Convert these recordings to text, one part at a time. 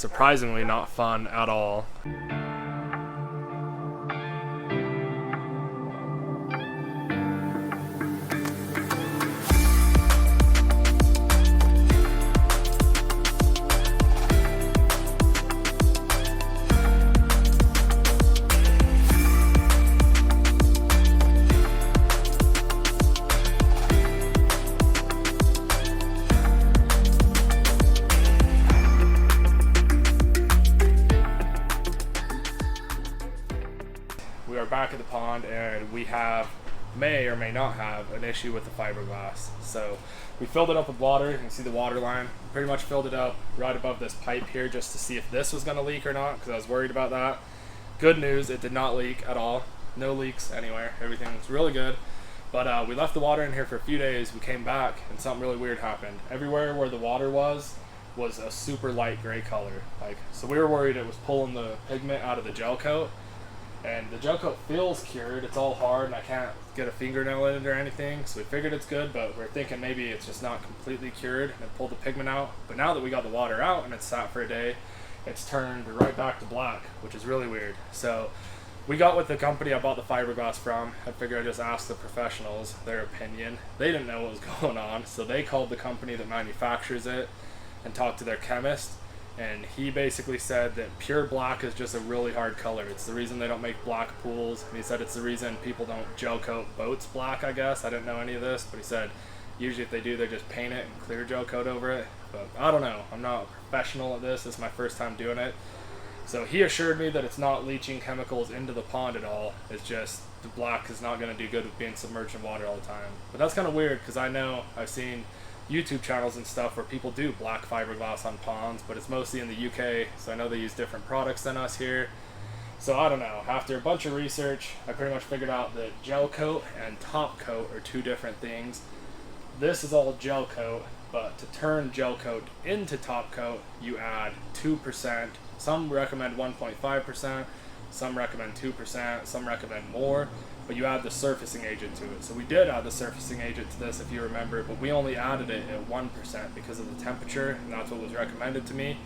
surprisingly not fun at all. We are back at the pond and we may or may not have an issue with the fiberglass. So we filled it up with water. You can see the water line. Pretty much filled it up right above this pipe here just to see if this was going to leak or not, because I was worried about that. Good news, it did not leak at all. No leaks anywhere. Everything was really good. But we left the water in here for a few days. We came back and something really weird happened. Everywhere where the water was a super light gray color. So we were worried it was pulling the pigment out of the gel coat. And the Gelcoat feels cured. It's all hard and I can't get a fingernail in it or anything. So we figured it's good, but we're thinking maybe it's just not completely cured and pulled the pigment out. But now that we got the water out and it's sat for a day, it's turned right back to black, which is really weird. So we got with the company I bought the fiberglass from. I figured I'd just ask the professionals their opinion. They didn't know what was going on, so they called the company that manufactures it and talked to their chemist. And he basically said that pure black is just a really hard color. It's the reason they don't make black pools. And he said it's the reason people don't gel coat boats black, I guess. I didn't know any of this, but he said usually if they do, they just paint it and clear gel coat over it. But I don't know. I'm not a professional at this. This is my first time doing it. So he assured me that it's not leaching chemicals into the pond at all. It's just the black is not going to do good with being submerged in water all the time. But that's kind of weird because I know I've seen YouTube channels and stuff where people do black fiberglass on ponds, but it's mostly in the UK, so I know they use different products than us here. So I don't know. After a bunch of research, I pretty much figured out that gel coat and top coat are two different things. This is all gel coat, but to turn gel coat into top coat, you add 2%. Some recommend 1.5%, some recommend 2%, some recommend more. But you add the surfacing agent to it. So we did add the surfacing agent to this, if you remember, but we only added it at 1% because of the temperature, and that's what was recommended to me.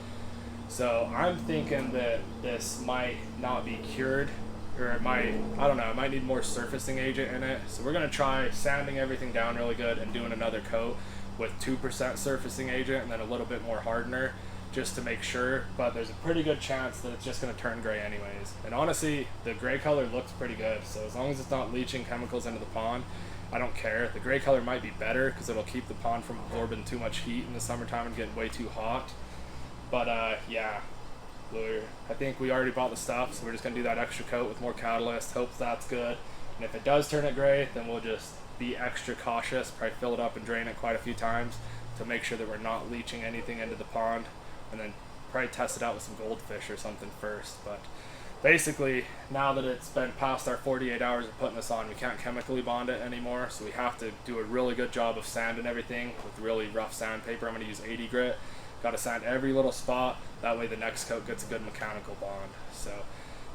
So I'm thinking that this might not be cured, or it might, I don't know, it might need more surfacing agent in it. So we're gonna try sanding everything down really good and doing another coat with 2% surfacing agent and then a little bit more hardener, just to make sure, but there's a pretty good chance that it's just going to turn gray anyways. And honestly, the gray color looks pretty good, so as long as it's not leaching chemicals into the pond, I don't care. The gray color might be better because it'll keep the pond from absorbing too much heat in the summertime and getting way too hot. But yeah, I think we already bought the stuff, so we're just going to do that extra coat with more catalyst, hope that's good. And if it does turn it gray, then we'll just be extra cautious, probably fill it up and drain it quite a few times to make sure that we're not leaching anything into the pond. And then probably test it out with some goldfish or something first. But basically, now that it's been past our 48 hours of putting this on, we can't chemically bond it anymore, so we have to do a really good job of sanding everything with really rough sandpaper. I'm going to use 80 grit. Got to sand every little spot, that way the next coat gets a good mechanical bond. So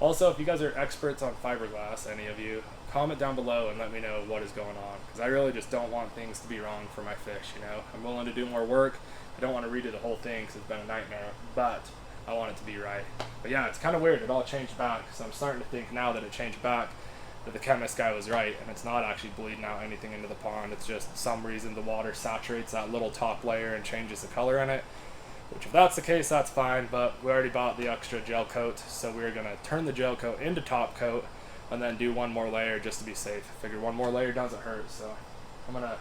also, if you guys are experts on fiberglass, any of you, comment down below and let me know what is going on, because I really just don't want things to be wrong for my fish. I'm willing to do more work. I don't want to redo the whole thing because it's been a nightmare, but I want it to be right. But yeah, it's kind of weird. It all changed back, so I'm starting to think now that it changed back that the chemist guy was right, and it's not actually bleeding out anything into the pond. It's just some reason the water saturates that little top layer and changes the color in it, which if that's the case, that's fine, but we already bought the extra gel coat, so we're going to turn the gel coat into top coat and then do one more layer just to be safe. I figured one more layer doesn't hurt, so I'm going to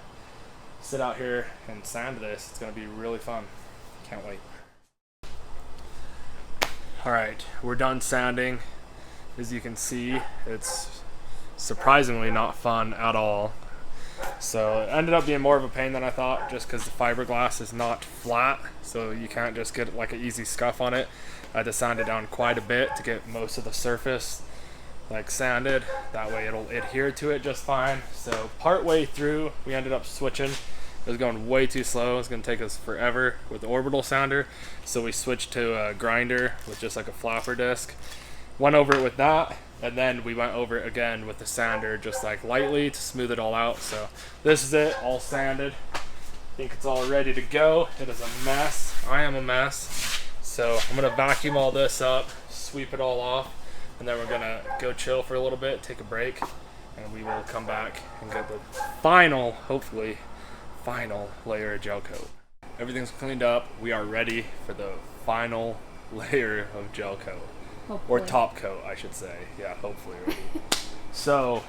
sit out here and sand this. It's going to be really fun. Can't wait. Alright, we're done sanding. As you can see, it's surprisingly not fun at all. So it ended up being more of a pain than I thought, just because the fiberglass is not flat, so you can't just get like an easy scuff on it. I had to sand it down quite a bit to get most of the surface sanded. That way it'll adhere to it just fine. So part way through, we ended up switching. It was going way too slow. It's going to take us forever with the orbital sounder, so we switched to a grinder with just like a flapper disc. Went over it with that, and then we went over it again with the sander, just lightly to smooth it all out. So this is it, all sanded. I think it's all ready to go. It is a mess. I am a mess. So I'm gonna vacuum all this up, sweep it all off, and then we're gonna go chill for a little bit, take a break, and we will come back and get the final, hopefully, final layer of gel coat. Everything's cleaned up. We are ready for the final layer of gel coat. Hopefully. Or top coat, I should say. Yeah, hopefully ready. So,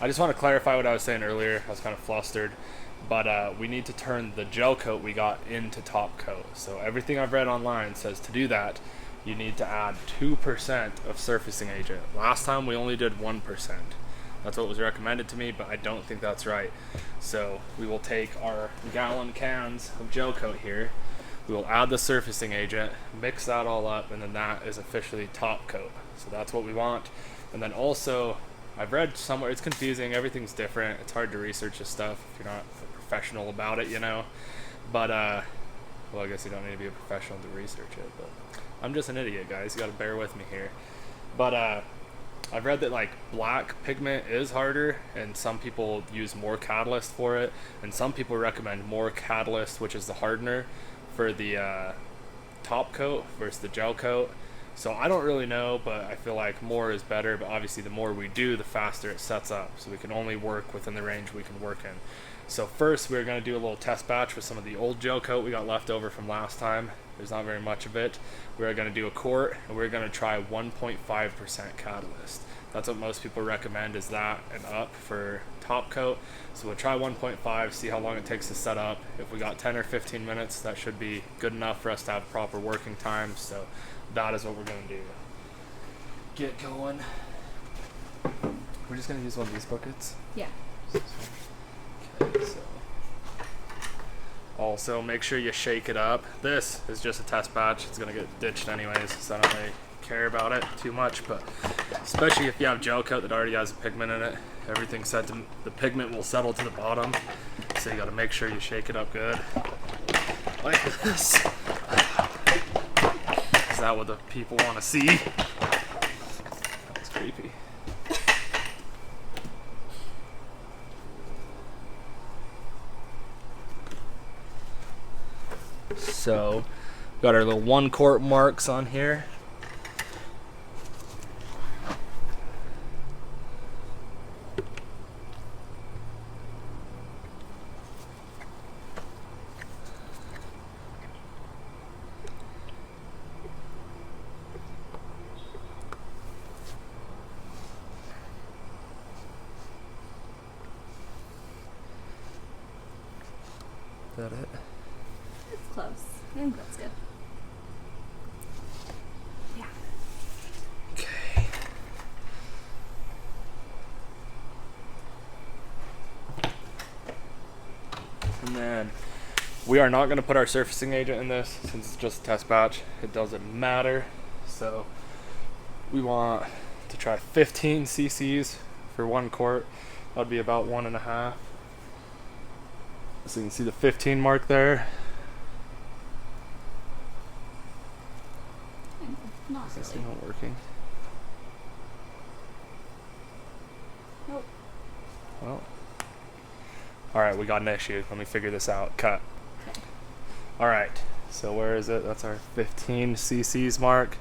I just want to clarify what I was saying earlier. I was kind of flustered. But we need to turn the gel coat we got into top coat. So everything I've read online says to do that, you need to add 2% of surfacing agent. Last time we only did 1%. That's what was recommended to me, but I don't think that's right. So we will take our gallon cans of gel coat here. We will add the surfacing agent, mix that all up, and then that is officially top coat. So that's what we want. And then also, I've read somewhere, it's confusing, everything's different. It's hard to research this stuff if you're not a professional about it, you know. But, well, I guess you don't need to be a professional to research it, but I'm just an idiot, guys. You gotta bear with me here. But, I've read that like black pigment is harder, and some people use more catalyst for it, and some people recommend more catalyst, which is the hardener, for the top coat versus the gel coat. So I don't really know, but I feel like more is better, but obviously the more we do, the faster it sets up, so we can only work within the range we can work in. So first we're going to do a little test batch with some of the old gel coat we got left over from last time. There's not very much of it. We're going to do a quart, and we're going to try 1.5% catalyst. That's what most people recommend, is that and up for top coat. So we'll try 1.5, see how long it takes to set up. If we got 10 or 15 minutes, that should be good enough for us to have proper working time. So that is what we're going to do. Get going. We're just going to use one of these buckets? Yeah. Okay, so also make sure you shake it up. This is just a test batch. It's going to get ditched anyways, so I don't really care about it too much, but especially if you have gel coat that already has a pigment in it, everything's set to, the pigment will settle to the bottom, so you got to make sure you shake it up good like this. Is that what the people want to see? That's creepy. So got our little 1 quart marks on here. Is that it? It's close. I think that's good. Yeah. Okay. And then we are not going to put our surfacing agent in this since it's just a test batch. It doesn't matter. So we want to try 15 cc's for 1 quart. That would be about 1.5. So you can see the 15 mark there. Not Is this really. not working? Nope. Well. Alright, we got an issue. Let me figure this out. Cut. Okay. Alright, so where is it? That's our 15 cc's mark.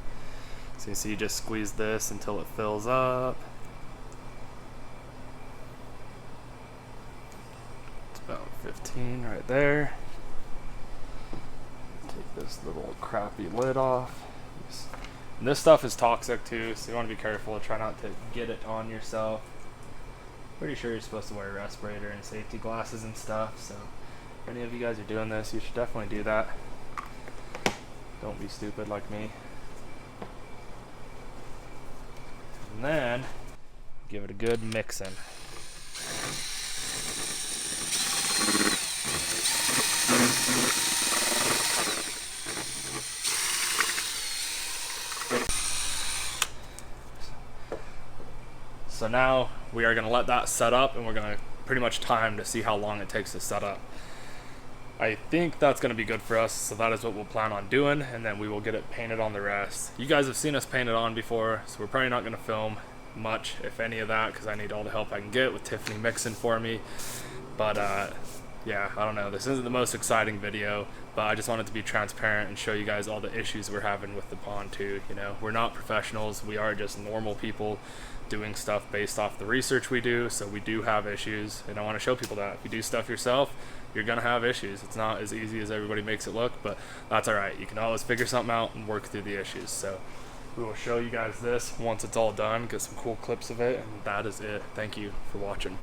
So you see, you just squeeze this until it fills up. It's about 15 right there. Take this little crappy lid off. And this stuff is toxic too, so you want to be careful. Try not to get it on yourself. Pretty sure you're supposed to wear a respirator and safety glasses and stuff, so if any of you guys are doing this, you should definitely do that. Don't be stupid like me. And then give it a good mixing. So now we are going to let that set up, and we're going to pretty much time to see how long it takes to set up. I think that's going to be good for us, so that is what we'll plan on doing, and then we will get it painted on the rest. You guys have seen us paint it on before, so we're probably not going to film much, if any of that, because I need all the help I can get with Tiffany mixing for me. But yeah, I don't know, this isn't the most exciting video, but I just wanted to be transparent and show you guys all the issues we're having with the pond too. You know, we're not professionals, we are just normal people doing stuff based off the research we do, so we do have issues, and I want to show people that if you do stuff yourself, you're gonna have issues. It's not as easy as everybody makes it look, but that's all right. You can always figure something out and work through the issues. So we will show you guys this once it's all done, get some cool clips of it, and that is it. Thank you for watching.